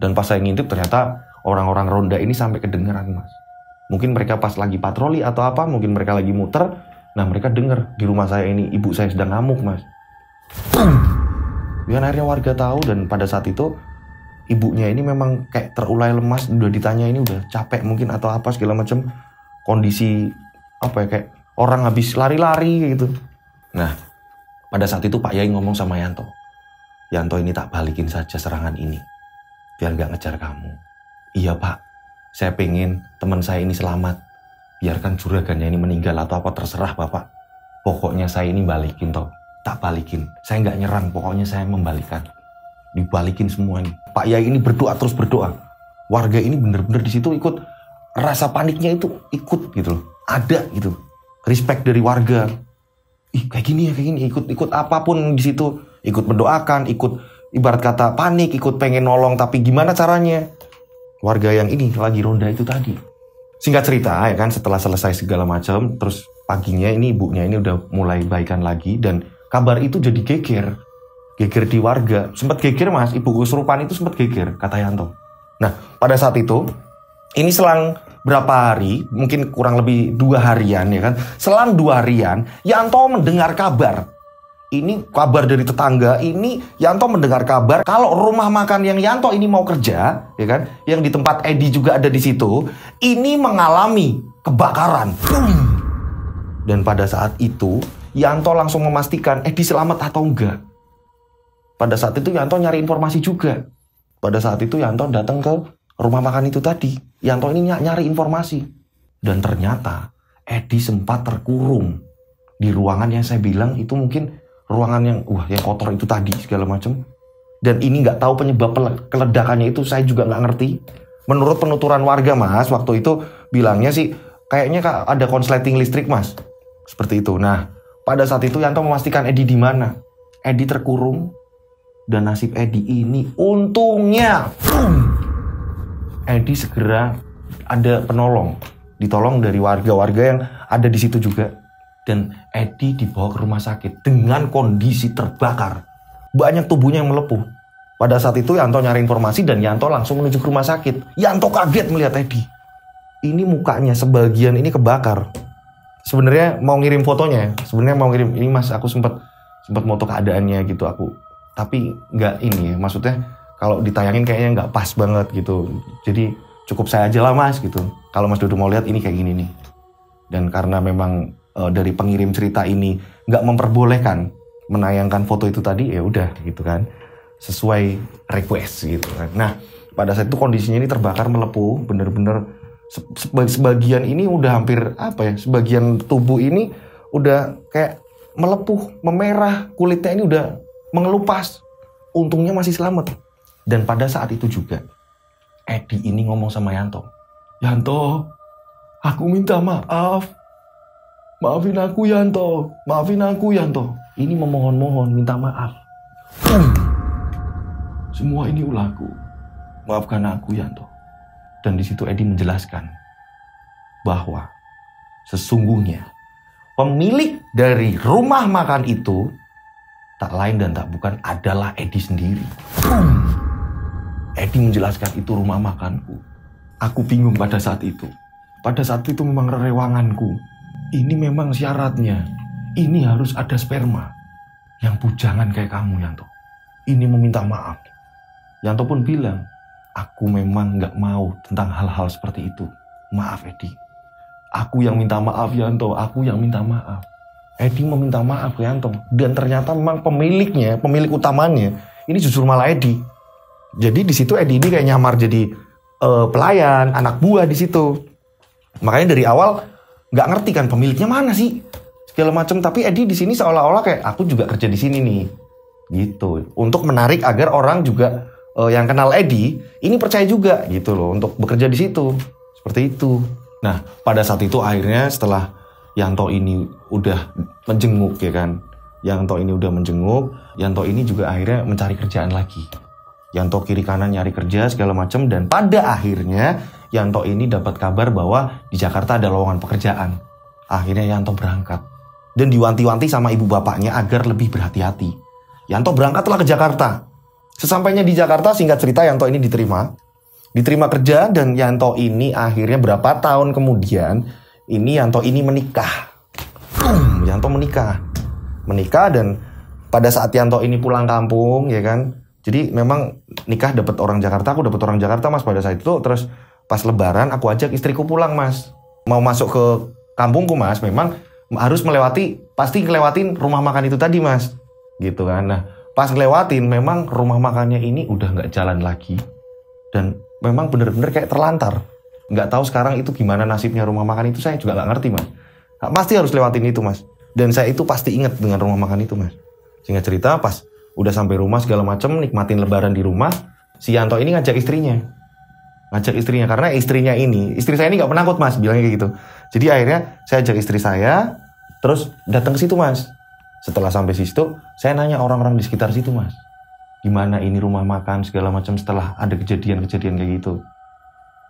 Dan pas saya ngintip ternyata orang-orang ronda ini sampai kedengeran, Mas. Mungkin mereka pas lagi patroli atau apa, mungkin mereka lagi muter. Nah, mereka denger di rumah saya ini ibu saya sedang ngamuk, Mas. Dan akhirnya warga tahu, dan pada saat itu ibunya ini memang kayak terulai lemas, udah ditanya ini udah capek mungkin atau apa segala macam, kondisi apa ya, kayak orang habis lari-lari gitu. Nah, pada saat itu Pak Yai ngomong sama Yanto, Yanto ini tak balikin saja serangan ini, biar gak ngejar kamu. Iya Pak, saya pengen teman saya ini selamat, biarkan juragannya ini meninggal atau apa terserah Bapak. Pokoknya saya ini balikin toh, tak balikin. Saya gak nyerang, pokoknya saya membalikan. Dibalikin semua ini. Pak Yai ini berdoa, terus berdoa. Warga ini bener-bener di situ ikut, rasa paniknya itu ikut gitu loh. Ada gitu. Respect dari warga. Ih kayak gini ya, kayak gini. Ikut apapun di situ. Ikut mendoakan, ikut ibarat kata panik, ikut pengen nolong, tapi gimana caranya? Warga yang ini lagi ronda itu tadi. Singkat cerita ya kan, setelah selesai segala macam, terus paginya ini ibunya ini udah mulai baikan lagi, dan kabar itu jadi geger di warga. Sempat geger, Mas, ibu kesurupan itu sempat geger, kata Yanto. Nah, pada saat itu, ini selang berapa hari, mungkin kurang lebih 2 harian ya kan. Selang 2 harian, Yanto mendengar kabar. Ini kabar dari tetangga, ini Yanto mendengar kabar kalau rumah makan yang Yanto ini mau kerja, ya kan, yang di tempat Edi juga ada di situ, ini mengalami kebakaran. Dan pada saat itu, Yanto langsung memastikan Edi selamat atau enggak. Pada saat itu Yanto nyari informasi juga. Pada saat itu Yanto datang ke rumah makan itu tadi. Yanto ini nyari informasi. Dan ternyata Edi sempat terkurung di ruangan yang saya bilang itu mungkin ruangan yang kotor itu tadi segala macam. Dan ini nggak tahu penyebab keledakannya itu, saya juga nggak ngerti. Menurut penuturan warga, Mas, waktu itu bilangnya sih kayaknya ada konsleting listrik, Mas. Seperti itu. Nah, pada saat itu Yanto memastikan Edi di mana. Edi terkurung. Dan nasib Edi ini untungnya Edi segera ada penolong, ditolong dari warga-warga yang ada di situ juga. Dan Edi dibawa ke rumah sakit dengan kondisi terbakar. Banyak tubuhnya yang melepuh. Pada saat itu Yanto nyari informasi dan Yanto langsung menuju ke rumah sakit. Yanto kaget melihat Edi. Ini mukanya sebagian ini kebakar. Sebenarnya mau ngirim fotonya. Ini Mas, aku sempat foto keadaannya gitu aku. Tapi nggak ini ya, maksudnya kalau ditayangin kayaknya nggak pas banget gitu. Jadi cukup saya aja lah, Mas, gitu. Kalau Mas Dodo mau lihat ini kayak gini nih. Dan karena memang dari pengirim cerita ini nggak memperbolehkan menayangkan foto itu tadi, ya udah gitu kan. Sesuai request gitu kan. Nah, pada saat itu kondisinya ini terbakar melepuh, bener-bener sebagian ini udah hampir sebagian tubuh ini udah kayak melepuh, memerah, kulitnya ini udah mengelupas. Untungnya masih selamat. Dan pada saat itu juga Edi ini ngomong sama Yanto, Yanto, aku minta maaf. Maafin aku Yanto. Ini memohon-mohon, minta maaf. Semua ini ulahku. Maafkan aku Yanto. Dan di situ Edi menjelaskan bahwa sesungguhnya pemilik dari rumah makan itu tak lain dan tak bukan adalah Edi sendiri. Edi menjelaskan itu rumah makanku. Aku bingung pada saat itu. Pada saat itu memang rewanganku. Ini memang syaratnya. Ini harus ada sperma. Yang bujangan kayak kamu, Yanto. Ini meminta maaf. Yanto pun bilang, aku memang gak mau tentang hal-hal seperti itu. Maaf, Edi. Aku yang minta maaf, Yanto. Aku yang minta maaf. Edi meminta maaf ke Yanto. Dan ternyata memang pemilik utamanya, ini justru malah Edi. Jadi di situ Edi ini kayak nyamar jadi pelayan, anak buah di situ. Makanya dari awal nggak ngerti kan pemiliknya mana sih, segala macam. Tapi Edi di sini seolah-olah kayak aku juga kerja di sini nih, gitu. Untuk menarik agar orang juga yang kenal Edi ini percaya juga, gitu loh, untuk bekerja di situ. Seperti itu. Nah, pada saat itu akhirnya setelah Yanto ini udah menjenguk ya kan. Yanto ini juga akhirnya mencari kerjaan lagi. Yanto kiri kanan nyari kerja segala macam, dan pada akhirnya Yanto ini dapat kabar bahwa di Jakarta ada lowongan pekerjaan. Akhirnya Yanto berangkat dan diwanti-wanti sama ibu bapaknya agar lebih berhati-hati. Yanto berangkatlah ke Jakarta. Sesampainya di Jakarta, singkat cerita, Yanto ini diterima kerja, dan Yanto ini akhirnya berapa tahun kemudian ini Yanto ini menikah. Yanto menikah dan pada saat Yanto ini pulang kampung, ya kan. Jadi memang nikah dapat orang Jakarta, aku dapat orang Jakarta Mas pada saat itu. Terus pas lebaran aku ajak istriku pulang Mas. Mau masuk ke kampungku Mas, memang harus pasti ngelewatin rumah makan itu tadi Mas. Gitu kan. Nah pas ngelewatin memang rumah makannya ini udah nggak jalan lagi. Dan memang bener-bener kayak terlantar. Nggak tahu sekarang itu gimana nasibnya rumah makan itu, saya juga nggak ngerti Mas. Pasti harus lewatin itu Mas. Dan saya itu pasti ingat dengan rumah makan itu Mas. Singkat cerita pas udah sampai rumah segala macem, nikmatin lebaran di rumah, si Yanto ini ngajak istrinya karena istri saya ini nggak penakut Mas, bilangnya kayak gitu. Jadi akhirnya saya ajak istri saya, terus datang ke situ Mas. Setelah sampai situ, saya nanya orang-orang di sekitar situ Mas, gimana ini rumah makan segala macam setelah ada kejadian-kejadian kayak gitu.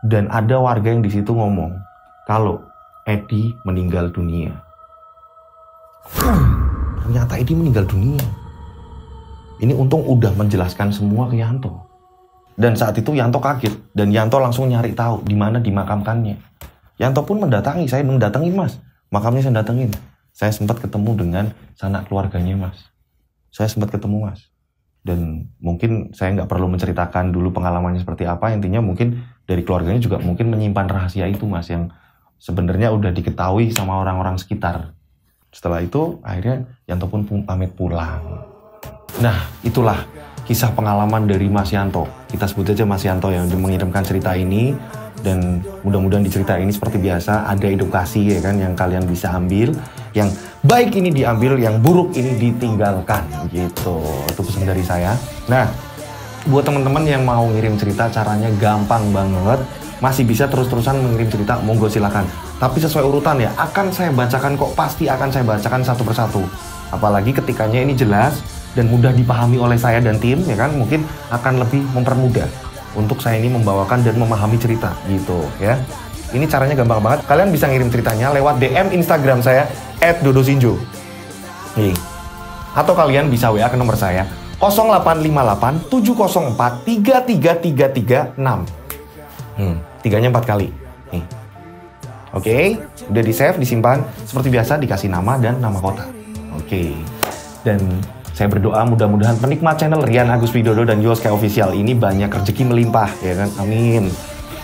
Dan ada warga yang di situ ngomong kalau Edi meninggal dunia. Ternyata Edi meninggal dunia. Ini untung udah menjelaskan semua ke Yanto. Dan saat itu Yanto kaget. Dan Yanto langsung nyari tahu di mana dimakamkannya. Yanto pun saya mendatangi Mas. Makamnya saya datengin. Saya sempat ketemu dengan sanak keluarganya Mas. Saya sempat ketemu Mas. Dan mungkin saya nggak perlu menceritakan dulu pengalamannya seperti apa. Intinya mungkin dari keluarganya juga mungkin menyimpan rahasia itu Mas. Yang sebenarnya udah diketahui sama orang-orang sekitar. Setelah itu akhirnya Yanto pun pamit pulang. Nah, itulah kisah pengalaman dari Mas Yanto. Kita sebut aja Mas Yanto yang mengirimkan cerita ini. Dan mudah-mudahan di cerita ini seperti biasa ada edukasi ya kan yang kalian bisa ambil. Yang baik ini diambil, yang buruk ini ditinggalkan gitu. Itu pesan dari saya. Nah, buat teman-teman yang mau ngirim cerita caranya gampang banget. Masih bisa terus-terusan mengirim cerita, monggo silakan. Tapi sesuai urutan ya, akan saya bacakan kok, pasti akan saya bacakan satu persatu. Apalagi ketikanya ini jelas dan mudah dipahami oleh saya dan tim, ya kan, mungkin akan lebih mempermudah untuk saya ini membawakan dan memahami cerita gitu ya. Ini caranya gampang banget. Kalian bisa ngirim ceritanya lewat DM Instagram saya @dodosinjo. Nih. Atau kalian bisa WA ke nomor saya 0858 704 33336. Tiganya 4 kali. Nih. Oke, udah di save, disimpan. Seperti biasa dikasih nama dan nama kota. Oke. Dan saya berdoa mudah-mudahan penikmat channel Rian Agus Widodo dan Yoske Official ini banyak rezeki melimpah, ya kan? Amin.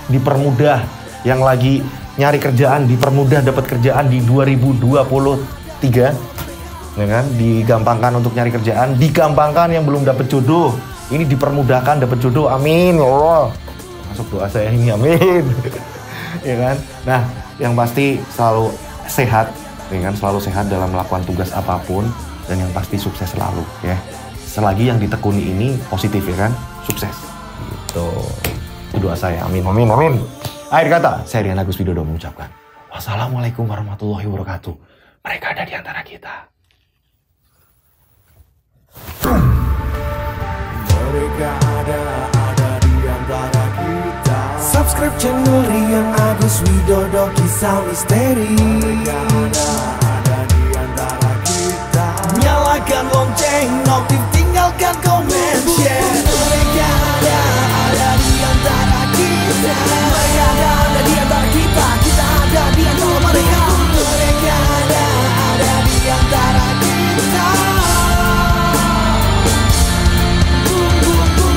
Dipermudah, yang lagi nyari kerjaan dipermudah dapat kerjaan di 2023, ya kan? Digampangkan untuk nyari kerjaan, digampangkan yang belum dapat jodoh, ini dipermudahkan dapat jodoh. Amin ya Allah. Masuk doa saya ini, amin. Ya kan? Nah, yang pasti selalu sehat, ya kan? Selalu sehat dalam melakukan tugas apapun. Dan yang pasti sukses selalu ya. Selagi yang ditekuni ini positif ya kan, sukses gitu. Itu doa saya, amin amin amin. Akhir kata, saya Rian Agus Widodo mengucapkan wassalamualaikum warahmatullahi wabarakatuh. Mereka ada di antara kita. Mereka ada di antara kita. Subscribe channel Rian Agus Widodo, kisah misteri. Mereka ada di antara kita. Nyalakan lonceng, notif, tinggalkan komen, share. Mereka ada di antara kita. Mereka ada di antara kita. Kita ada di antara mereka. Mereka ada di antara kita.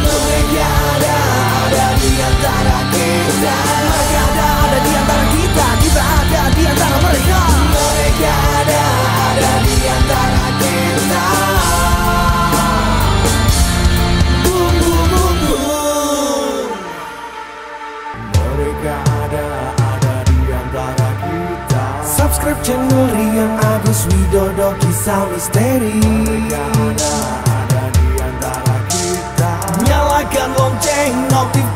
Mereka ada di antara kita. Mereka ada di antara kita. Kita ada di antara mereka. Mereka ada di antara kita. Mereka ada di antara kita. Subscribe channel Rian Agus Widodo, kisah misteri. Mereka ada di antara kita. Nyalakan lonceng, notif.